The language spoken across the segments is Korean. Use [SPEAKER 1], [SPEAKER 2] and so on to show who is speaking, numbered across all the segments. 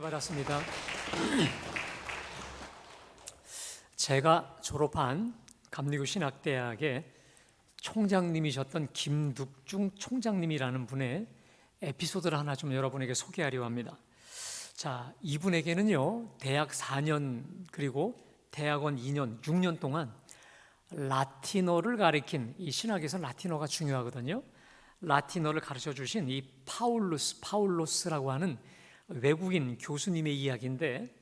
[SPEAKER 1] 받았습니다. 제가 졸업한 감리교 신학대학의 총장님이셨던 김득중 총장님이라는 분의 에피소드를 하나 좀 여러분에게 소개하려 합니다. 자, 이분에게는요, 대학 4년 그리고 대학원 2년, 6년 동안 라틴어를 가르친, 이 신학에서 라틴어가 중요하거든요. 라틴어를 가르쳐 주신 이 파울로스라고 하는 외국인 교수님의 이야기인데,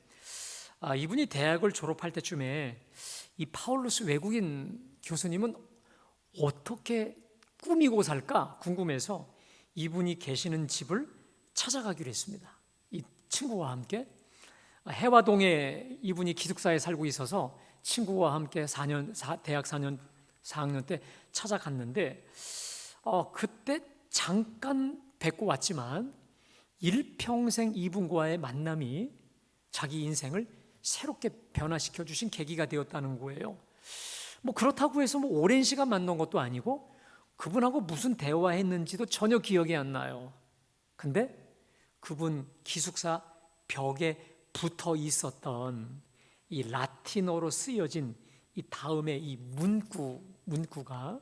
[SPEAKER 1] 이분이 대학을 졸업할 때쯤에 이 파울로스 외국인 교수님은 어떻게 꾸미고 살까 궁금해서 이분이 계시는 집을 찾아가기로 했습니다. 이 친구와 함께 해화동에 이분이 기숙사에 살고 있어서 친구와 함께 대학 4년 4학년 때 찾아갔는데, 그때 잠깐 뵙고 왔지만 일평생 이분과의 만남이 자기 인생을 새롭게 변화시켜 주신 계기가 되었다는 거예요. 그렇다고 해서 오랜 시간 만난 것도 아니고 그분하고 무슨 대화했는지도 전혀 기억이 안 나요. 근데 그분 기숙사 벽에 붙어 있었던 이 라틴어로 쓰여진 이 다음에 이 문구가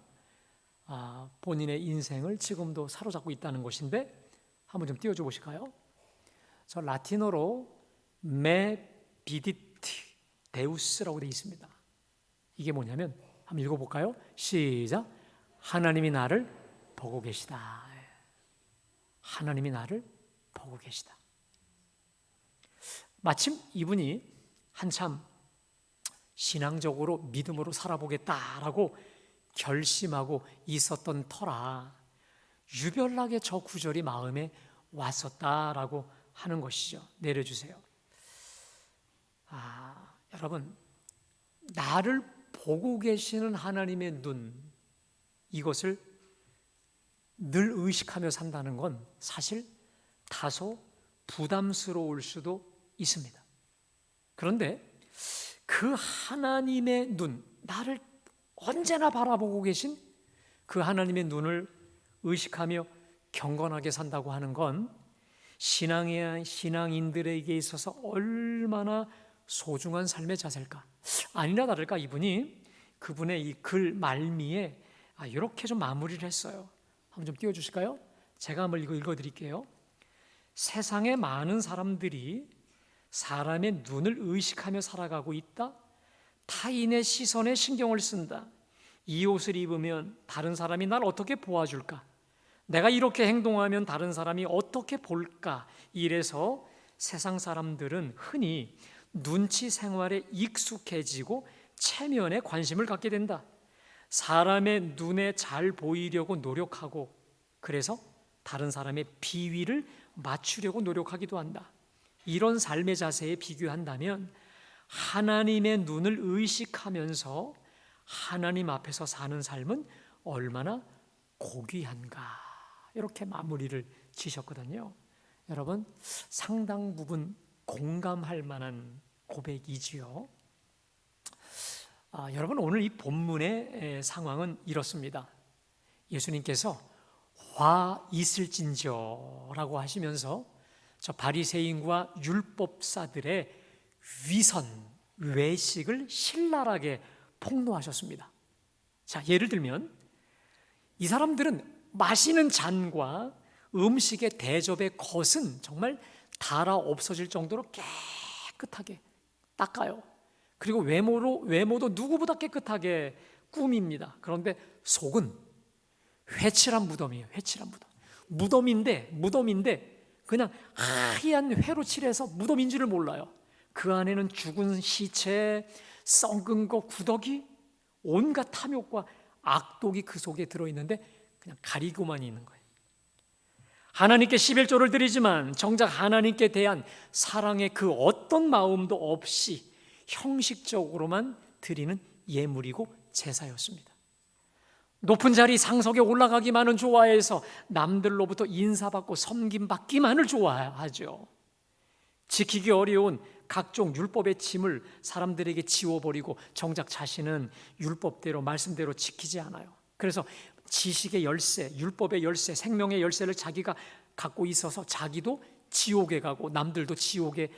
[SPEAKER 1] 본인의 인생을 지금도 사로잡고 있다는 것인데, 한번 좀 띄워줘 보실까요? 저 라틴어로 메 비디트 데우스라고 되어 있습니다. 이게 뭐냐면 한번 읽어볼까요? 시작. 하나님이 나를 보고 계시다. 하나님이 나를 보고 계시다. 마침 이분이 한참 신앙적으로 믿음으로 살아보겠다라고 결심하고 있었던 터라 유별나게 저 구절이 마음에 왔었다라고 하는 것이죠. 내려주세요. 여러분, 나를 보고 계시는 하나님의 눈, 이것을 늘 의식하며 산다는 건 사실 다소 부담스러울 수도 있습니다. 그런데 그 하나님의 눈, 나를 언제나 바라보고 계신 그 하나님의 눈을 의식하며 경건하게 산다고 하는 건 신앙인들에게 있어서 얼마나 소중한 삶의 자세일까? 아니나 다를까 이분이 그분의 이 글 말미에 이렇게 좀 마무리를 했어요. 한번 좀 띄워주실까요? 제가 한번 읽어드릴게요. 세상에 많은 사람들이 사람의 눈을 의식하며 살아가고 있다. 타인의 시선에 신경을 쓴다. 이 옷을 입으면 다른 사람이 날 어떻게 보아줄까? 내가 이렇게 행동하면 다른 사람이 어떻게 볼까? 이래서 세상 사람들은 흔히 눈치 생활에 익숙해지고 체면에 관심을 갖게 된다. 사람의 눈에 잘 보이려고 노력하고, 그래서 다른 사람의 비위를 맞추려고 노력하기도 한다. 이런 삶의 자세에 비교한다면 하나님의 눈을 의식하면서 하나님 앞에서 사는 삶은 얼마나 고귀한가, 이렇게 마무리를 지셨거든요. 여러분, 상당 부분 공감할 만한 고백이지요. 여러분, 오늘 이 본문의 상황은 이렇습니다. 예수님께서 화 있을진저라고 하시면서 저 바리새인과 율법사들의 위선, 외식을 신랄하게 폭로하셨습니다. 자, 예를 들면 이 사람들은 마시는 잔과 음식의 대접의 겉은 정말 닳아 없어질 정도로 깨끗하게 닦아요. 그리고 외모도 누구보다 깨끗하게 꾸밉니다. 그런데 속은 회칠한 무덤이에요. 회칠한 무덤인데 그냥 하얀 회로 칠해서 무덤인 줄을 몰라요. 그 안에는 죽은 시체, 썩은 거, 구더기, 온갖 탐욕과 악독이 그 속에 들어있는데 그냥 가리고만 있는 거예요. 하나님께 11조를 드리지만 정작 하나님께 대한 사랑의 그 어떤 마음도 없이 형식적으로만 드리는 예물이고 제사였습니다. 높은 자리 상석에 올라가기만을 좋아해서 남들로부터 인사받고 섬김받기만을 좋아하죠. 지키기 어려운 각종 율법의 짐을 사람들에게 지워버리고 정작 자신은 율법대로 말씀대로 지키지 않아요. 그래서 지식의 열쇠, 율법의 열쇠, 생명의 열쇠를 자기가 갖고 있어서 자기도 지옥에 가고 남들도 지옥에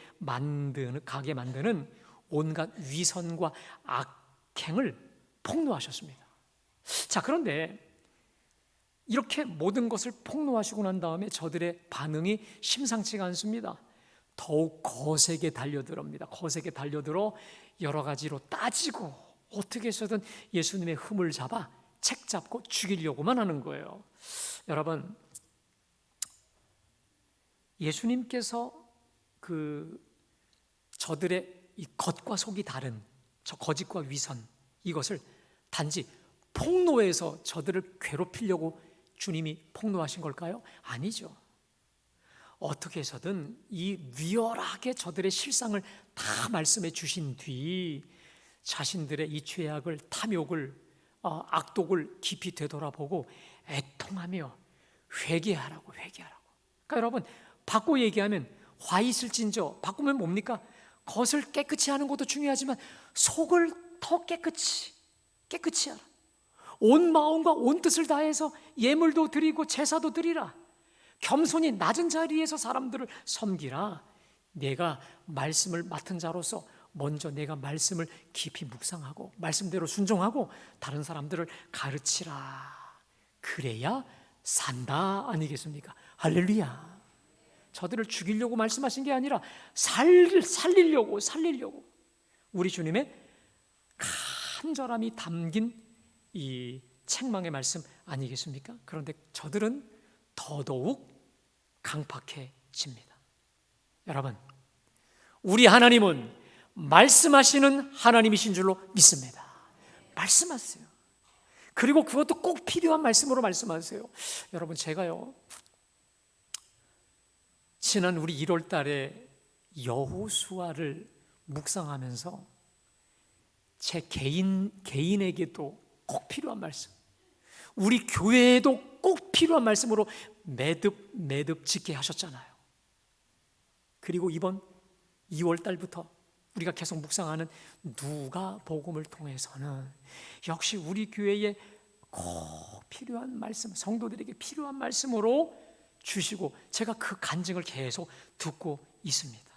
[SPEAKER 1] 가게 만드는 온갖 위선과 악행을 폭로하셨습니다. 자, 그런데 이렇게 모든 것을 폭로하시고 난 다음에 저들의 반응이 심상치가 않습니다. 더욱 거세게 달려들었습니다. 거세게 달려들어 여러 가지로 따지고 어떻게 해서든 예수님의 흠을 잡아 책 잡고 죽이려고만 하는 거예요. 여러분, 예수님께서 저들의 이 겉과 속이 다른 저 거짓과 위선, 이것을 단지 폭로해서 저들을 괴롭히려고 주님이 폭로하신 걸까요? 아니죠. 어떻게 해서든 이 리얼하게 저들의 실상을 다 말씀해 주신 뒤 자신들의 이 죄악을, 탐욕을, 악독을 깊이 되돌아보고 애통하며 회개하라고. 그러니까 여러분, 바꿔 얘기하면 화 있을진저, 바꾸면 뭡니까? 겉을 깨끗이 하는 것도 중요하지만 속을 더 깨끗이 하라. 온 마음과 온 뜻을 다해서 예물도 드리고 제사도 드리라. 겸손히 낮은 자리에서 사람들을 섬기라. 내가 말씀을 맡은 자로서 먼저 내가 말씀을 깊이 묵상하고 말씀대로 순종하고 다른 사람들을 가르치라. 그래야 산다 아니겠습니까? 할렐루야. 저들을 죽이려고 말씀하신 게 아니라 살리려고 우리 주님의 간절함이 담긴 이 책망의 말씀 아니겠습니까? 그런데 저들은 더더욱 강팍해집니다. 여러분, 우리 하나님은 말씀하시는 하나님이신 줄로 믿습니다. 말씀하세요. 그리고 그것도 꼭 필요한 말씀으로 말씀하세요. 여러분, 제가요 지난 우리 1월 달에 여호수아를 묵상하면서 제 개인에게도 꼭 필요한 말씀, 우리 교회에도 꼭 필요한 말씀으로 매듭 짓게 하셨잖아요. 그리고 이번 2월 달부터 우리가 계속 묵상하는 누가복음을 통해서는 역시 우리 교회에 꼭 필요한 말씀, 성도들에게 필요한 말씀으로 주시고 제가 그 간증을 계속 듣고 있습니다.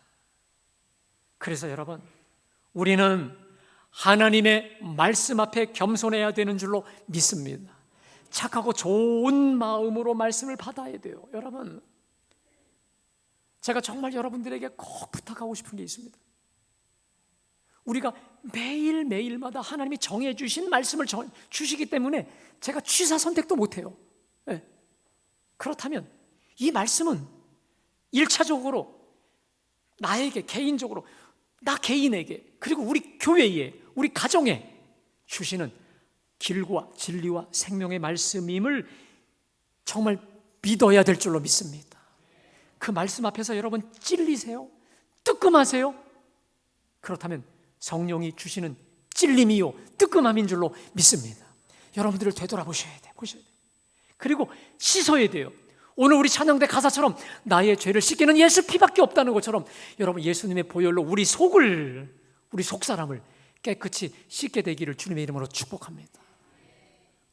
[SPEAKER 1] 그래서 여러분, 우리는 하나님의 말씀 앞에 겸손해야 되는 줄로 믿습니다. 착하고 좋은 마음으로 말씀을 받아야 돼요. 여러분, 제가 정말 여러분들에게 꼭 부탁하고 싶은 게 있습니다. 우리가 매일매일마다 하나님이 정해주신 말씀을 주시기 때문에 제가 취사 선택도 못해요. 네. 그렇다면 이 말씀은 1차적으로 나에게 개인적으로, 나 개인에게, 그리고 우리 교회에, 우리 가정에 주시는 길과 진리와 생명의 말씀임을 정말 믿어야 될 줄로 믿습니다. 그 말씀 앞에서 여러분 찔리세요? 뜨끔하세요? 그렇다면 성령이 주시는 찔림이요 뜨끔함인 줄로 믿습니다. 여러분들을 되돌아보셔야 돼요. 그리고 씻어야 돼요. 오늘 우리 찬양대 가사처럼 나의 죄를 씻기는 예수 피밖에 없다는 것처럼 여러분, 예수님의 보혈로 우리 속사람을 깨끗이 씻게 되기를 주님의 이름으로 축복합니다.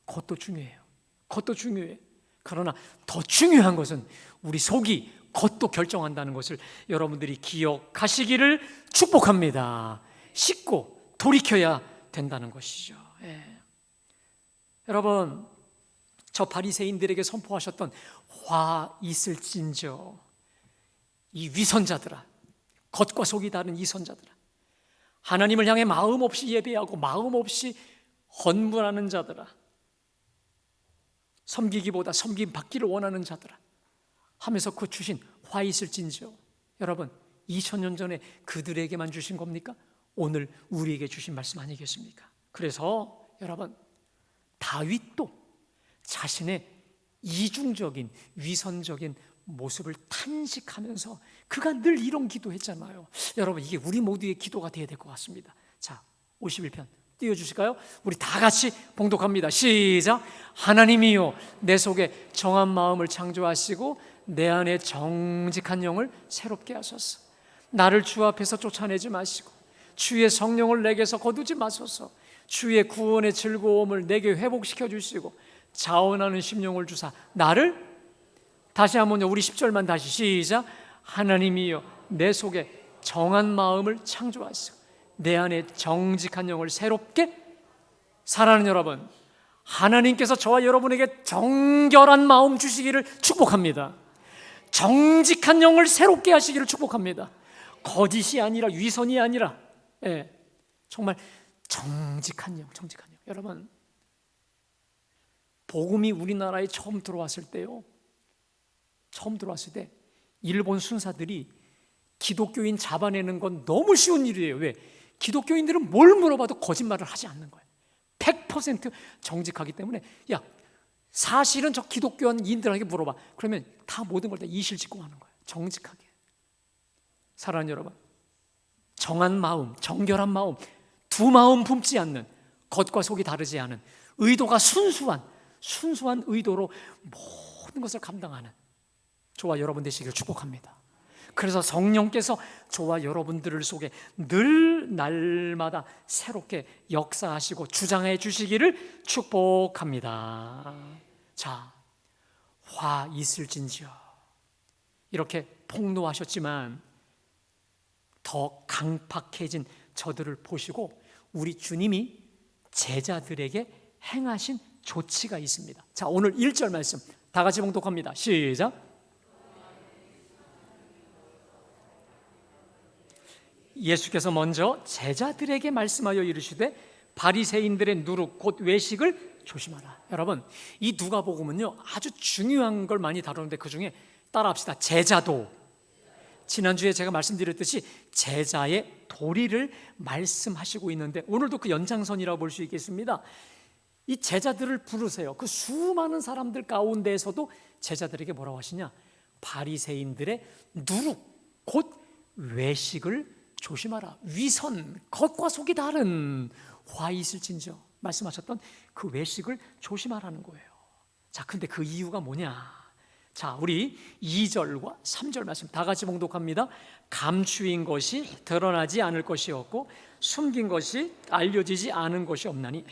[SPEAKER 1] 그것도 중요해요. 그러나 더 중요한 것은 우리 속이 겉도 결정한다는 것을 여러분들이 기억하시기를 축복합니다. 씻고 돌이켜야 된다는 것이죠. 여러분, 저 바리새인들에게 선포하셨던 화 있을진저, 이 위선자들아, 겉과 속이 다른 이 선자들아, 하나님을 향해 마음 없이 예배하고 마음 없이 헌문하는 자들아, 섬기기보다 섬김 받기를 원하는 자들아 하면서 그 주신 화 있을진저, 여러분 2000년 전에 그들에게만 주신 겁니까? 오늘 우리에게 주신 말씀 아니겠습니까? 그래서 여러분, 다윗도 자신의 이중적인 위선적인 모습을 탄식하면서 그가 늘 이런 기도했잖아요. 여러분, 이게 우리 모두의 기도가 되어야 될 것 같습니다. 자, 51편 띄워주실까요? 우리 다 같이 봉독합니다. 시작. 하나님이요, 내 속에 정한 마음을 창조하시고 내 안에 정직한 영을 새롭게 하소서. 나를 주 앞에서 쫓아내지 마시고 주의 성령을 내게서 거두지 마소서. 주의 구원의 즐거움을 내게 회복시켜 주시고 자원하는 심령을 주사 나를, 다시 한번요, 우리 10절만 다시 시작. 하나님이여 내 속에 정한 마음을 창조하시고 내 안에 정직한 영을 새롭게 살아가는 여러분, 하나님께서 저와 여러분에게 정결한 마음 주시기를 축복합니다. 정직한 영을 새롭게 하시기를 축복합니다. 거짓이 아니라, 위선이 아니라, 정말 정직한 영, 정직한 영. 여러분, 복음이 우리나라에 처음 들어왔을 때요, 처음 들어왔을 때 일본 순사들이 기독교인 잡아내는 건 너무 쉬운 일이에요. 왜? 기독교인들은 뭘 물어봐도 거짓말을 하지 않는 거예요. 100% 정직하기 때문에, 야, 사실은 저 기독교인들에게 물어봐. 그러면 다 모든 걸 다 이실직고 하는 거예요. 정직하게. 사랑하는 여러분, 정한 마음, 정결한 마음, 두 마음 품지 않는, 겉과 속이 다르지 않은, 의도가 순수한 의도로 모든 것을 감당하는 저와 여러분 되시기를 축복합니다. 그래서 성령께서 저와 여러분들을 속에 늘 날마다 새롭게 역사하시고 주장해 주시기를 축복합니다. 자, 화 있을진지요. 이렇게 폭로하셨지만 더 강팍해진 저들을 보시고 우리 주님이 제자들에게 행하신 조치가 있습니다. 자, 오늘 1절 말씀 다 같이 봉독합니다. 시작. 예수께서 먼저 제자들에게 말씀하여 이르시되 바리새인들의 누룩 곧 외식을 조심하라. 여러분, 이 누가복음은요 아주 중요한 걸 많이 다루는데 그중에 따라합시다. 제자도. 지난주에 제가 말씀드렸듯이 제자의 도리를 말씀하시고 있는데 오늘도 그 연장선이라고 볼 수 있겠습니다. 이 제자들을 부르세요. 그 수많은 사람들 가운데에서도 제자들에게 뭐라고 하시냐? 바리새인들의 누룩 곧 외식을 조심하라. 위선, 겉과 속이 다른 화 있을진저 말씀하셨던 그 외식을 조심하라는 거예요. 자, 근데 그 이유가 뭐냐? 자, 우리 2절과 3절 말씀 다 같이 봉독합니다. 감추인 것이 드러나지 않을 것이었고 숨긴 것이 알려지지 않은 것이 없나니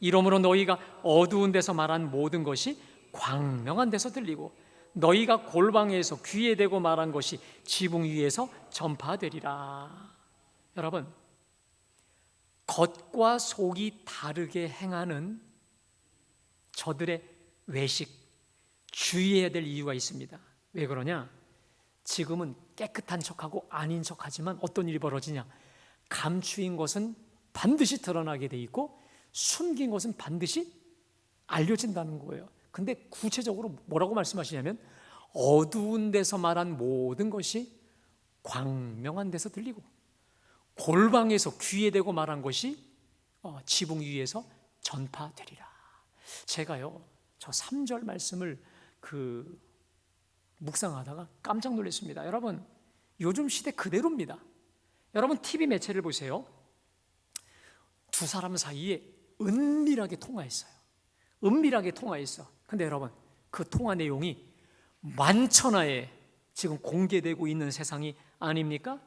[SPEAKER 1] 이러므로 너희가 어두운 데서 말한 모든 것이 광명한 데서 들리고 너희가 골방에서 귀에 대고 말한 것이 지붕 위에서 전파되리라. 여러분, 겉과 속이 다르게 행하는 저들의 외식 주의해야 될 이유가 있습니다. 왜 그러냐? 지금은 깨끗한 척하고 아닌 척하지만 어떤 일이 벌어지냐? 감추인 것은 반드시 드러나게 돼 있고 숨긴 것은 반드시 알려진다는 거예요. 근데 구체적으로 뭐라고 말씀하시냐면 어두운 데서 말한 모든 것이 광명한 데서 들리고 골방에서 귀에 대고 말한 것이 지붕 위에서 전파되리라. 제가요 저 3절 말씀을 묵상하다가 깜짝 놀랐습니다. 여러분, 요즘 시대 그대로입니다. 여러분 TV 매체를 보세요. 두 사람 사이에 은밀하게 통화했어요. 은밀하게 통화했어. 근데 여러분, 그 통화 내용이 만천하에 지금 공개되고 있는 세상이 아닙니까?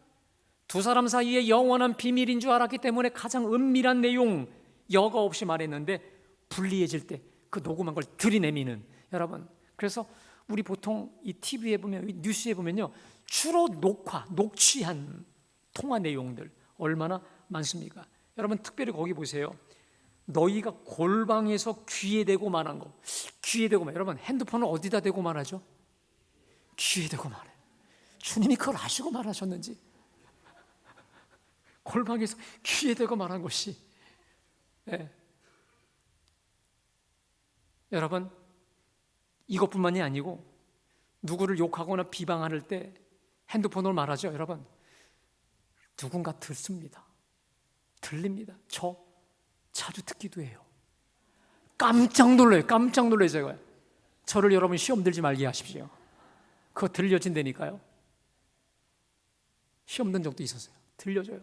[SPEAKER 1] 두 사람 사이에 영원한 비밀인 줄 알았기 때문에 가장 은밀한 내용 여과 없이 말했는데 불리해질 때 그 녹음한 걸 들이내미는, 여러분, 그래서 우리 보통 이 TV에 보면, 뉴스에 보면요 주로 녹취한 통화 내용들 얼마나 많습니까? 여러분, 특별히 거기 보세요. 너희가 골방에서 귀에 대고 말한 거, 귀에 대고 말. 여러분, 핸드폰을 어디다 대고 말하죠? 귀에 대고 말해. 주님이 그걸 아시고 말하셨는지. 골방에서 귀에 대고 말한 것이, 여러분, 이것뿐만이 아니고 누구를 욕하거나 비방할 때 핸드폰으로 말하죠. 여러분, 누군가 듣습니다. 들립니다. 저 자주 듣기도 해요. 깜짝 놀라요. 깜짝 놀라요. 제가 저를 여러분 시험 들지 말게 하십시오. 그거 들려진다니까요. 시험 든 적도 있었어요. 들려줘요.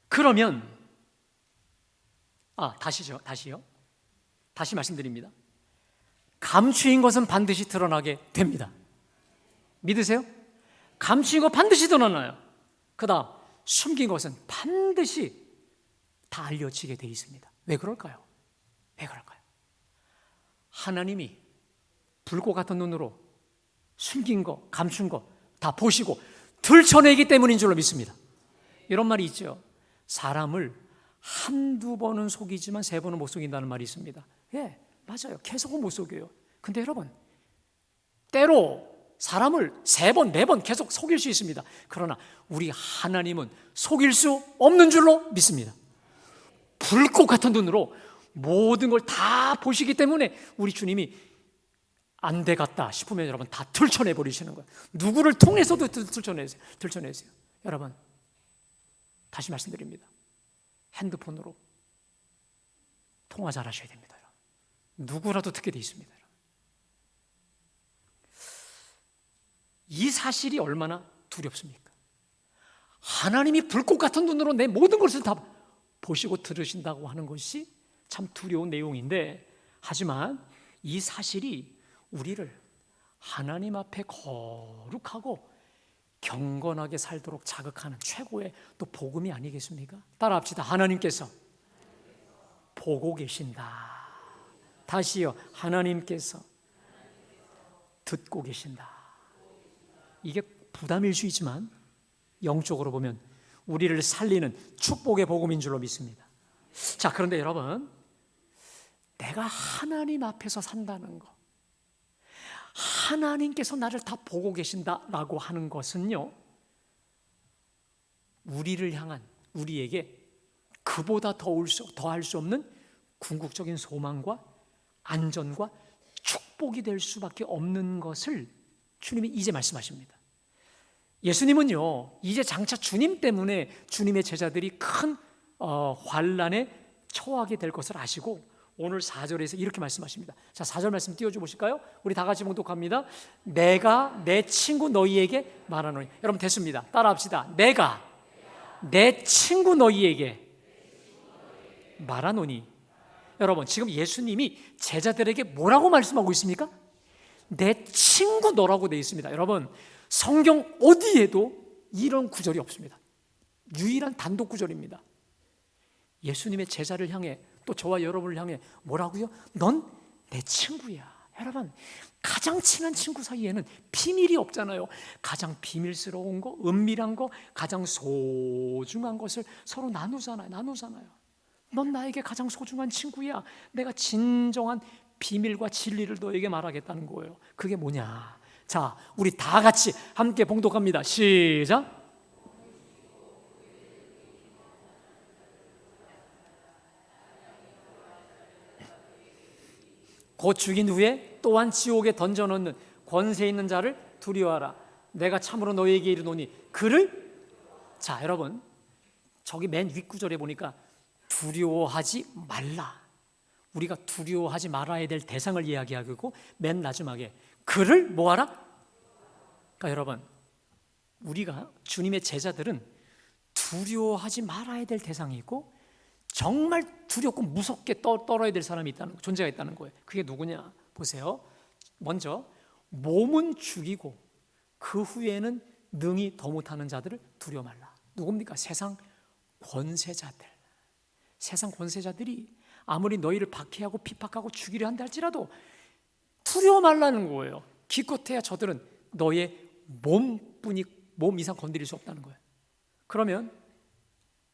[SPEAKER 1] 그러면 다시요. 다시 말씀드립니다. 감추인 것은 반드시 드러나게 됩니다. 믿으세요? 감추인 것 반드시 드러나요. 그 다음 숨긴 것은 반드시 다 알려지게 돼 있습니다. 왜 그럴까요? 왜 그럴까요? 하나님이 불꽃 같은 눈으로 숨긴 거, 감춘 거 다 보시고 들춰내기 때문인 줄로 믿습니다. 이런 말이 있죠. 사람을 한두 번은 속이지만 세 번은 못 속인다는 말이 있습니다. 예, 맞아요. 계속은 못 속여요. 근데 여러분, 때로 사람을 세 번, 네 번 계속 속일 수 있습니다. 그러나 우리 하나님은 속일 수 없는 줄로 믿습니다. 불꽃 같은 눈으로 모든 걸 다 보시기 때문에 우리 주님이 안 되겠다 싶으면 여러분 다 들춰내 버리시는 거예요. 누구를 통해서도 들춰내세요. 여러분, 다시 말씀드립니다. 핸드폰으로 통화 잘 하셔야 됩니다. 여러분. 누구라도 듣게 돼 있습니다. 여러분. 이 사실이 얼마나 두렵습니까? 하나님이 불꽃 같은 눈으로 내 모든 것을 다 보시고 들으신다고 하는 것이 참 두려운 내용인데, 하지만 이 사실이 우리를 하나님 앞에 거룩하고 경건하게 살도록 자극하는 최고의 또 복음이 아니겠습니까? 따라합시다. 하나님께서 보고 계신다. 다시요. 하나님께서 듣고 계신다. 이게 부담일 수 있지만 영적으로 보면 우리를 살리는 축복의 복음인 줄로 믿습니다. 자, 그런데 여러분, 내가 하나님 앞에서 산다는 거, 하나님께서 나를 다 보고 계신다라고 하는 것은요, 우리를 향한, 우리에게 그보다 더할 수 없는 궁극적인 소망과 안전과 축복이 될 수밖에 없는 것을 주님이 이제 말씀하십니다. 예수님은요, 이제 장차 주님 때문에 주님의 제자들이 큰 환난에 처하게 될 것을 아시고 오늘 4절에서 이렇게 말씀하십니다. 자, 4절 말씀 띄워줘 보실까요? 우리 다 같이 봉독합니다. 내가 내 친구 너희에게 말하노니. 여러분 됐습니다. 따라합시다. 내가 내 친구 너희에게 말하노니. 여러분, 지금 예수님이 제자들에게 뭐라고 말씀하고 있습니까? 내 친구 너라고 되어 있습니다. 여러분, 성경 어디에도 이런 구절이 없습니다. 유일한 단독 구절입니다. 예수님의 제자를 향해, 또 저와 여러분을 향해 뭐라고요? 넌 내 친구야. 여러분, 가장 친한 친구 사이에는 비밀이 없잖아요. 가장 비밀스러운 거, 은밀한 거, 가장 소중한 것을 서로 나누잖아요. 넌 나에게 가장 소중한 친구야. 내가 진정한 비밀과 진리를 너에게 말하겠다는 거예요. 그게 뭐냐? 자, 우리 다 같이 함께 봉독합니다. 시작. 곧 죽인 후에 또한 지옥에 던져넣는 권세 있는 자를 두려워하라. 내가 참으로 너희에게 이르노니 그를. 자, 여러분, 저기 맨 윗구절에 보니까 두려워하지 말라. 우리가 두려워하지 말아야 될 대상을 이야기하고 맨 마지막에 그를 뭐하라? 그러니까 여러분, 우리가 주님의 제자들은 두려워하지 말아야 될 대상이 있고 정말 두렵고 무섭게 떨어야 될 사람이 있다는, 존재가 있다는 거예요. 그게 누구냐? 보세요. 먼저 몸은 죽이고 그 후에는 능히 더 못하는 자들을 두려워 말라. 누굽니까? 세상 권세자들. 세상 권세자들이 아무리 너희를 박해하고 핍박하고 죽이려 한다 할지라도 두려워 말라는 거예요. 기껏해야 저들은 너의 몸 이상 건드릴 수 없다는 거예요. 그러면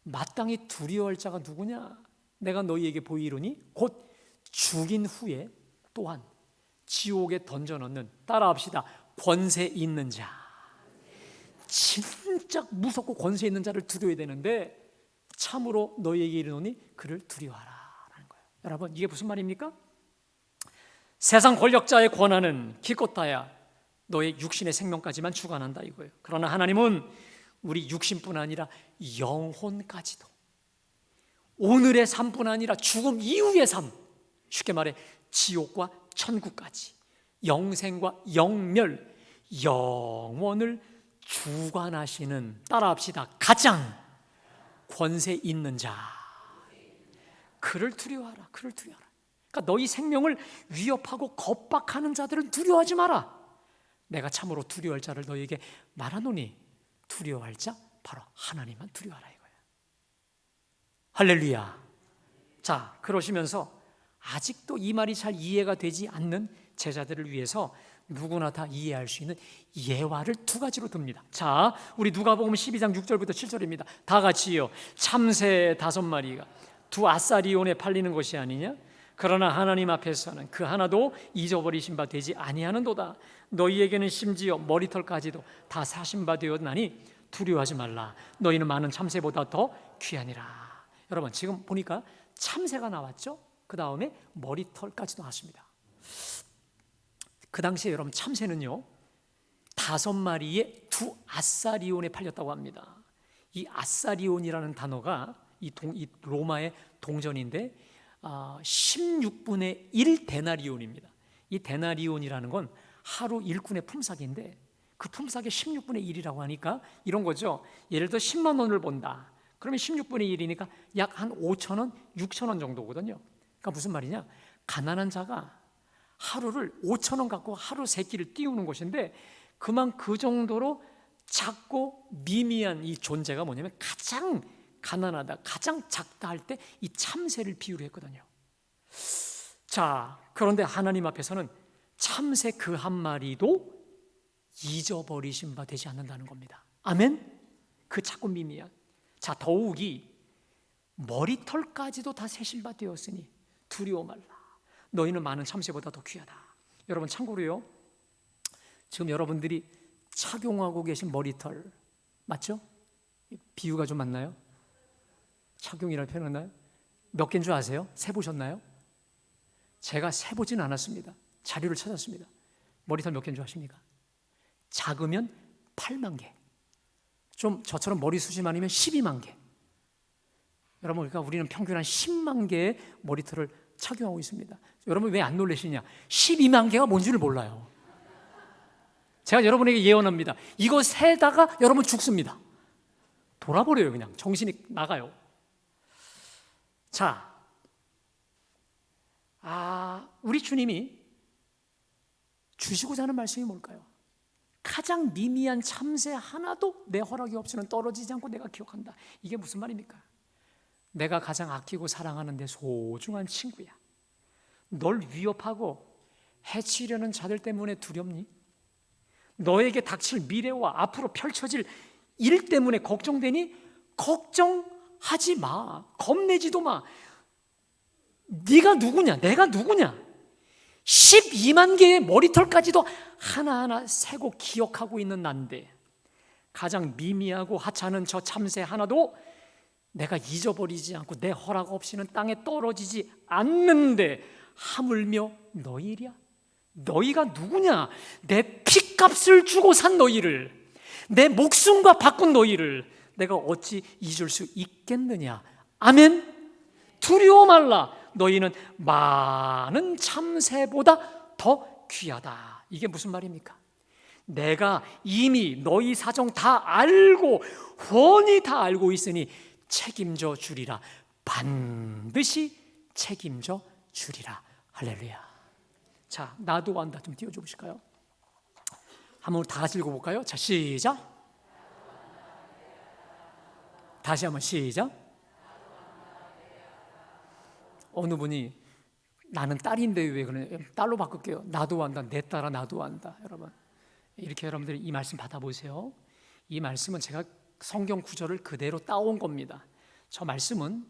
[SPEAKER 1] 마땅히 두려워할 자가 누구냐? 내가 너희에게 보이노니 곧 죽인 후에 또한 지옥에 던져넣는, 따라합시다, 권세 있는 자. 진짜 무섭고 권세 있는 자를 두려워야 되는데 참으로 너희에게 이르노니 그를 두려워하라 라는 거예요. 여러분, 이게 무슨 말입니까? 세상 권력자의 권한은 기껏해야 너의 육신의 생명까지만 주관한다 이거예요. 그러나 하나님은 우리 육신뿐 아니라 영혼까지도, 오늘의 삶뿐 아니라 죽음 이후의 삶, 쉽게 말해 지옥과 천국까지, 영생과 영멸, 영원을 주관하시는, 따라합시다, 가장 권세 있는 자, 그를 두려워하라. 그를 두려워하라. 그러니까 너희 생명을 위협하고 겁박하는 자들은 두려워하지 마라. 내가 참으로 두려워할 자를 너희에게 말하노니 두려워할 자 바로 하나님만 두려워하라 이거예요. 할렐루야. 자, 그러시면서 아직도 이 말이 잘 이해가 되지 않는 제자들을 위해서 누구나 다 이해할 수 있는 예화를 두 가지로 듭니다. 자, 우리 누가복음 12장 6절부터 7절입니다. 다 같이요. 참새 5마리가 두 아사리온에 팔리는 것이 아니냐? 그러나 하나님 앞에서는 그 하나도 잊어버리신 바 되지 아니하는도다. 너희에게는 심지어 머리털까지도 다 사신 바 되었나니 두려워하지 말라. 너희는 많은 참새보다 더 귀하니라. 여러분, 지금 보니까 참새가 나왔죠? 그 다음에 머리털까지도 나왔습니다. 그 당시에 여러분, 참새는요 5마리의 두 아사리온에 팔렸다고 합니다. 이 아사리온이라는 단어가 이 로마의 동전인데 16분의 1 데나리온입니다. 이 데나리온이라는 건 하루 일꾼의 품삯인데 그 품삯의 16분의 1이라고 하니까 이런 거죠. 예를 들어 10만 원을 번다. 그러면 16분의 1이니까 약 한 5천 원, 6천 원 정도거든요. 그러니까 무슨 말이냐? 가난한 자가 하루를 5천 원 갖고 하루 세 끼를 띄우는 것인데 그 정도로 작고 미미한 이 존재가 뭐냐면 가장 가난하다, 가장 작다 할 때 이 참새를 비유를 했거든요. 자, 그런데 하나님 앞에서는 참새 그 한 마리도 잊어버리신 바 되지 않는다는 겁니다. 아멘? 그 작고 미미한. 자, 더욱이 머리털까지도 다 세실 바 되었으니 두려워 말라. 너희는 많은 참새보다 더 귀하다. 여러분, 참고로요, 지금 여러분들이 착용하고 계신 머리털 맞죠? 비유가 좀 맞나요? 착용이라는 표현 맞나요? 몇 개인 줄 아세요? 세보셨나요? 제가 세보진 않았습니다. 자료를 찾았습니다. 머리털 몇 개인 줄 아십니까? 작으면 8만 개, 좀 저처럼 머리숱이 많으면 12만 개. 여러분, 그러니까 우리는 평균 한 10만 개의 머리털을 착용하고 있습니다. 여러분 왜 안 놀라시냐? 12만 개가 뭔지를 몰라요. 제가 여러분에게 예언합니다. 이거 세다가 여러분 죽습니다. 돌아버려요. 그냥 정신이 나가요. 자, 우리 주님이 주시고자 하는 말씀이 뭘까요? 가장 미미한 참새 하나도 내 허락이 없이는 떨어지지 않고 내가 기억한다. 이게 무슨 말입니까? 내가 가장 아끼고 사랑하는 내 소중한 친구야. 널 위협하고 해치려는 자들 때문에 두렵니? 너에게 닥칠 미래와 앞으로 펼쳐질 일 때문에 걱정되니? 걱정하지 마. 겁내지도 마. 네가 누구냐? 내가 누구냐? 12만 개의 머리털까지도 하나하나 세고 기억하고 있는 난데 가장 미미하고 하찮은 저 참새 하나도 내가 잊어버리지 않고 내 허락 없이는 땅에 떨어지지 않는데 하물며 너희랴? 너희가 누구냐? 내 피값을 주고 산 너희를, 내 목숨과 바꾼 너희를 내가 어찌 잊을 수 있겠느냐? 아멘? 두려워 말라. 너희는 많은 참새보다 더 귀하다. 이게 무슨 말입니까? 내가 이미 너희 사정 다 알고 훤히 다 알고 있으니 책임져 주리라. 반드시 책임져 주리라. 할렐루야. 자, 나도 안다 좀 띄워줘 보실까요? 한번 다 같이 읽어볼까요? 자, 시작. 다시 한번 시작. 어느 분이 나는 딸인데 왜 그러냐? 딸로 바꿀게요. 나도 안다. 내 딸아 나도 안다. 여러분, 이렇게 여러분들이 이 말씀 받아보세요. 이 말씀은 제가 성경 구절을 그대로 따온 겁니다. 저 말씀은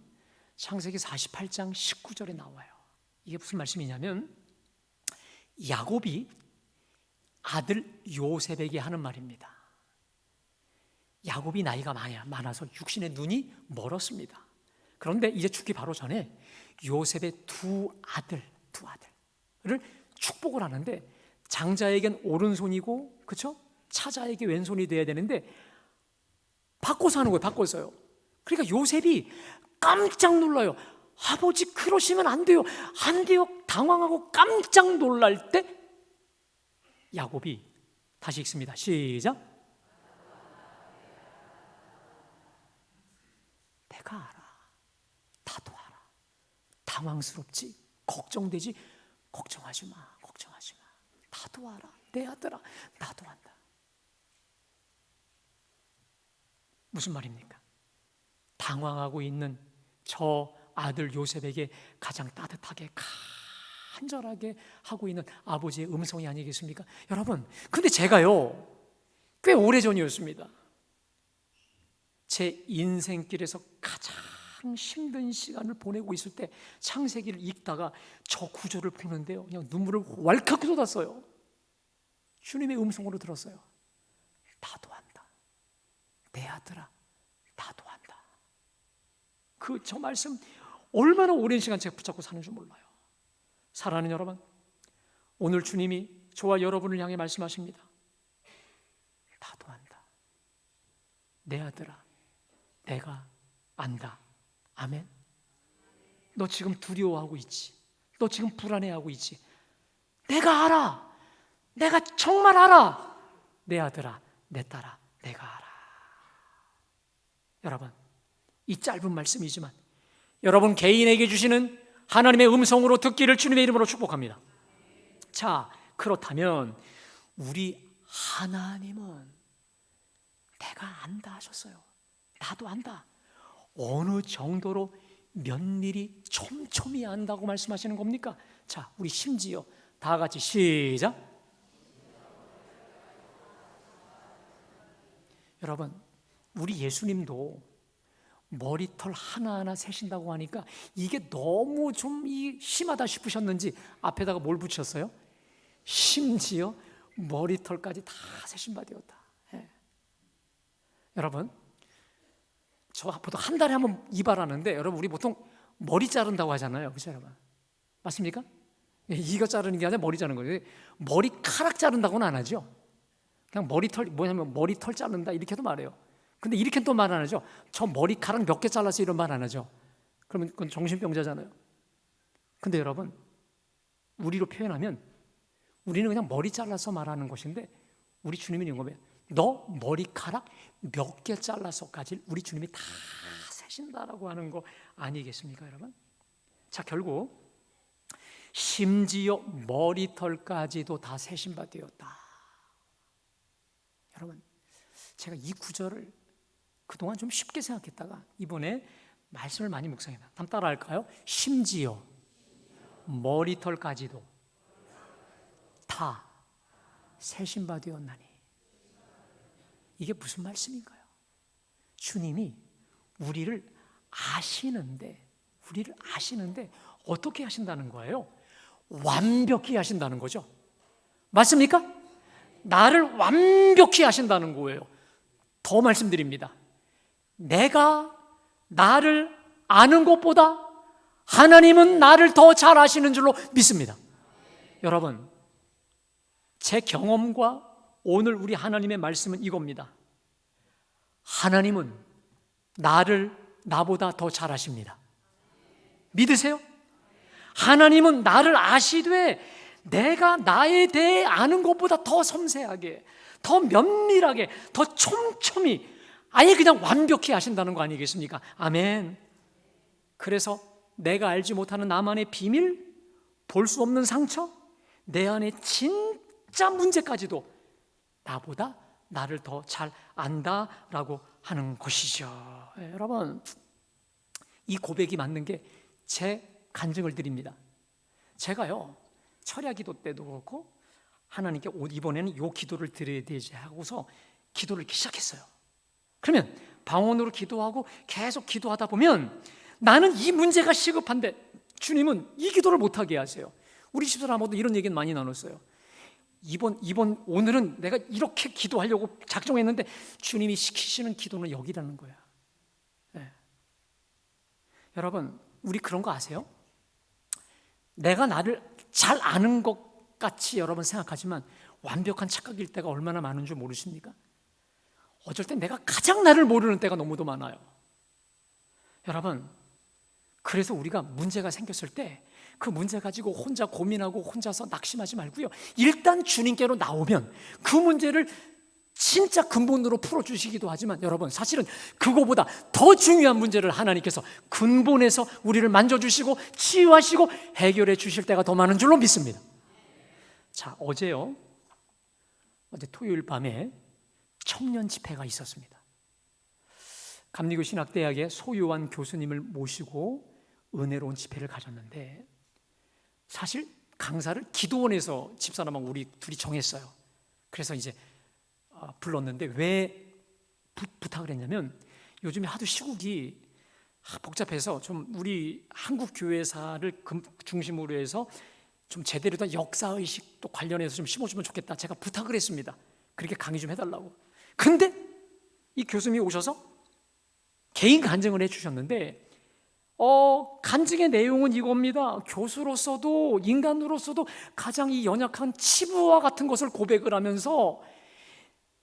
[SPEAKER 1] 창세기 48장 19절에 나와요. 이게 무슨 말씀이냐면 야곱이 아들 요셉에게 하는 말입니다. 야곱이 나이가 많아서 육신의 눈이 멀었습니다. 그런데 이제 죽기 바로 전에 요셉의 두 아들을 축복을 하는데 장자에겐 오른손이고 그렇죠? 차자에게 왼손이 돼야 되는데 바꿔서 하는 거예요. 바꿔서요. 그러니까 요셉이 깜짝 놀라요. 아버지 그러시면 안 돼요. 안 돼요. 당황하고 깜짝 놀랄 때 야곱이 다시 읽습니다. 시작. 내가 알아. 나도 알아. 당황스럽지. 걱정되지. 걱정하지 마. 걱정하지 마. 나도 알아. 내 아들아. 나도 안다. 무슨 말입니까? 당황하고 있는 저 아들 요셉에게 가장 따뜻하게 간절하게 하고 있는 아버지의 음성이 아니겠습니까? 여러분, 근데 제가요 꽤 오래전이었습니다. 제 인생길에서 가장 힘든 시간을 보내고 있을 때 창세기를 읽다가 저 구절을 보는데요, 그냥 눈물을 왈칵 쏟았어요. 주님의 음성으로 들었어요. 나도 한다. 내 아들아, 나도 한다. 저 말씀 얼마나 오랜 시간 제가 붙잡고 사는 줄 몰라요. 사랑하는 여러분, 오늘 주님이 저와 여러분을 향해 말씀하십니다. 나도 안다. 내 아들아, 내가 안다. 아멘. 너 지금 두려워하고 있지. 너 지금 불안해하고 있지. 내가 알아. 내가 정말 알아. 내 아들아, 내 딸아, 내가 알아. 여러분, 이 짧은 말씀이지만 여러분 개인에게 주시는 하나님의 음성으로 듣기를 주님의 이름으로 축복합니다. 자, 그렇다면 우리 하나님은 내가 안다 하셨어요. 나도 안다. 어느 정도로 면밀히 촘촘히 안다고 말씀하시는 겁니까? 자, 우리 심지어 다 같이 시작. 여러분, 우리 예수님도 머리털 하나하나 세신다고 하니까 이게 너무 좀 심하다 싶으셨는지 앞에다가 뭘 붙였어요? 심지어 머리털까지 다 세신 바 되었다. 예. 여러분, 저 보통 한 달에 한 번 이발하는데 여러분, 우리 보통 머리 자른다고 하잖아요. 그렇죠, 여러분? 맞습니까? 이거 자르는 게 아니라 머리 자르는 거예요. 머리카락 자른다고는 안 하죠. 그냥 머리털, 뭐냐면 머리털 자른다 이렇게도 말해요. 근데 이렇게 또 말 안 하죠. 저 머리카락 몇 개 잘라서 이런 말 안 하죠. 그러면 그건 정신병자잖아요. 근데 여러분, 우리로 표현하면 우리는 그냥 머리 잘라서 말하는 것인데 우리 주님은 이런 거예요. 너 머리카락 몇 개 잘라서까지 우리 주님이 다 세신다라고 하는 거 아니겠습니까, 여러분? 자, 결국 심지어 머리털까지도 다 세신 바 되었다. 여러분, 제가 이 구절을 그동안 좀 쉽게 생각했다가 이번에 말씀을 많이 묵상해요. 한번 따라 할까요? 심지어 머리털까지도 다 세신 바 되었나니. 이게 무슨 말씀인가요? 주님이 우리를 아시는데 어떻게 하신다는 거예요? 완벽히 하신다는 거죠. 맞습니까? 나를 완벽히 하신다는 거예요. 더 말씀드립니다. 내가 나를 아는 것보다 하나님은 나를 더 잘 아시는 줄로 믿습니다. 여러분, 제 경험과 오늘 우리 하나님의 말씀은 이겁니다. 하나님은 나를 나보다 더 잘 아십니다. 믿으세요? 하나님은 나를 아시되 내가 나에 대해 아는 것보다 더 섬세하게, 더 면밀하게, 더 촘촘히, 아예 그냥 완벽히 하신다는 거 아니겠습니까? 아멘. 그래서 내가 알지 못하는 나만의 비밀, 볼 수 없는 상처, 내 안에 진짜 문제까지도 나보다 나를 더 잘 안다라고 하는 것이죠. 네, 여러분, 이 고백이 맞는 게 제 간증을 드립니다. 제가요, 철야 기도 때도 그렇고 하나님께 이번에는 요 기도를 드려야 되지 하고서 기도를 시작했어요. 그러면 방언으로 기도하고 계속 기도하다 보면 나는 이 문제가 시급한데 주님은 이 기도를 못하게 하세요. 우리 집사람하고도 이런 얘기는 많이 나눴어요. 오늘은 내가 이렇게 기도하려고 작정했는데 주님이 시키시는 기도는 여기라는 거야. 네. 여러분, 우리 그런 거 아세요? 내가 나를 잘 아는 것 같이 여러분 생각하지만 완벽한 착각일 때가 얼마나 많은 줄 모르십니까? 어쩔 땐 내가 가장 나를 모르는 때가 너무도 많아요. 여러분, 그래서 우리가 문제가 생겼을 때 그 문제 가지고 혼자 고민하고 혼자서 낙심하지 말고요, 일단 주님께로 나오면 그 문제를 진짜 근본으로 풀어주시기도 하지만 여러분, 사실은 그거보다 더 중요한 문제를 하나님께서 근본에서 우리를 만져주시고 치유하시고 해결해 주실 때가 더 많은 줄로 믿습니다. 자, 어제 토요일 밤에 청년 집회가 있었습니다. 감리교 신학대학의 소요한 교수님을 모시고 은혜로운 집회를 가졌는데 사실 강사를 기도원에서 집사람하고 우리 둘이 정했어요. 그래서 이제 불렀는데 왜 부탁을 했냐면 요즘에 하도 시국이 복잡해서 좀 우리 한국 교회사를 중심으로 해서 좀 제대로 된 역사의식도 관련해서 좀 심어주면 좋겠다. 제가 부탁을 했습니다. 그렇게 강의 좀 해달라고. 근데 이 교수님이 오셔서 개인 간증을 해주셨는데 간증의 내용은 이겁니다. 교수로서도 인간으로서도 가장 이 연약한 치부와 같은 것을 고백을 하면서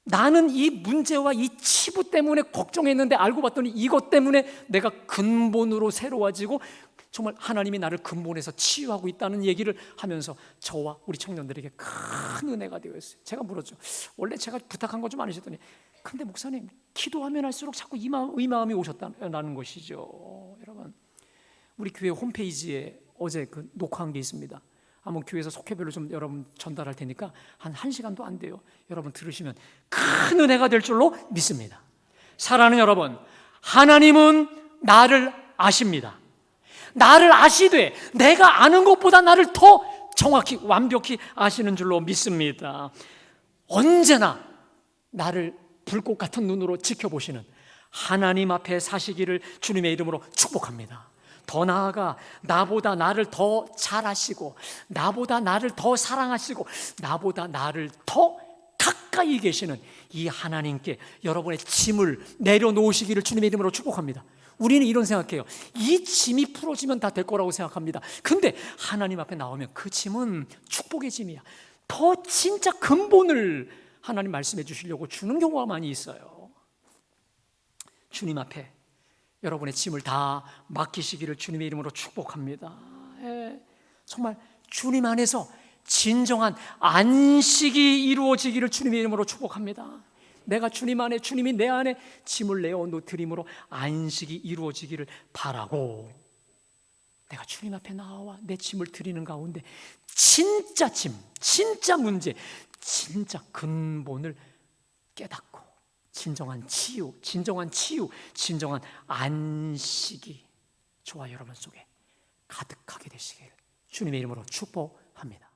[SPEAKER 1] 나는 이 문제와 이 치부 때문에 걱정했는데 알고 봤더니 이것 때문에 내가 근본으로 새로워지고 정말 하나님이 나를 근본에서 치유하고 있다는 얘기를 하면서 저와 우리 청년들에게 큰 은혜가 되었어요. 제가 물었죠. 원래 제가 부탁한 거 좀 아니셨더니 근데 목사님 기도하면 할수록 자꾸 이 마음이 오셨다는 것이죠. 여러분 우리 교회 홈페이지에 어제 그 녹화한 게 있습니다. 한번 교회에서 속회별로 좀 여러분 전달할 테니까 한 1시간도 안 돼요. 여러분 들으시면 큰 은혜가 될 줄로 믿습니다. 사랑하는 여러분, 하나님은 나를 아십니다. 나를 아시되 내가 아는 것보다 나를 더 정확히 완벽히 아시는 줄로 믿습니다. 언제나 나를 불꽃 같은 눈으로 지켜보시는 하나님 앞에 사시기를 주님의 이름으로 축복합니다. 더 나아가 나보다 나를 더 잘 아시고 나보다 나를 더 사랑하시고 나보다 나를 더 가까이 계시는 이 하나님께 여러분의 짐을 내려놓으시기를 주님의 이름으로 축복합니다. 우리는 이런 생각해요. 이 짐이 풀어지면 다 될 거라고 생각합니다. 근데 하나님 앞에 나오면 그 짐은 축복의 짐이야. 더 진짜 근본을 하나님 말씀해 주시려고 주는 경우가 많이 있어요. 주님 앞에 여러분의 짐을 다 맡기시기를 주님의 이름으로 축복합니다. 정말 주님 안에서 진정한 안식이 이루어지기를 주님의 이름으로 축복합니다. 내가 주님 안에, 주님이 내 안에 짐을 내어놓으림으로 안식이 이루어지기를 바라고 내가 주님 앞에 나와 내 짐을 드리는 가운데 진짜 짐, 진짜 문제, 진짜 근본을 깨닫고 진정한 치유, 진정한 안식이 저와 여러분 속에 가득하게 되시기를 주님의 이름으로 축복합니다.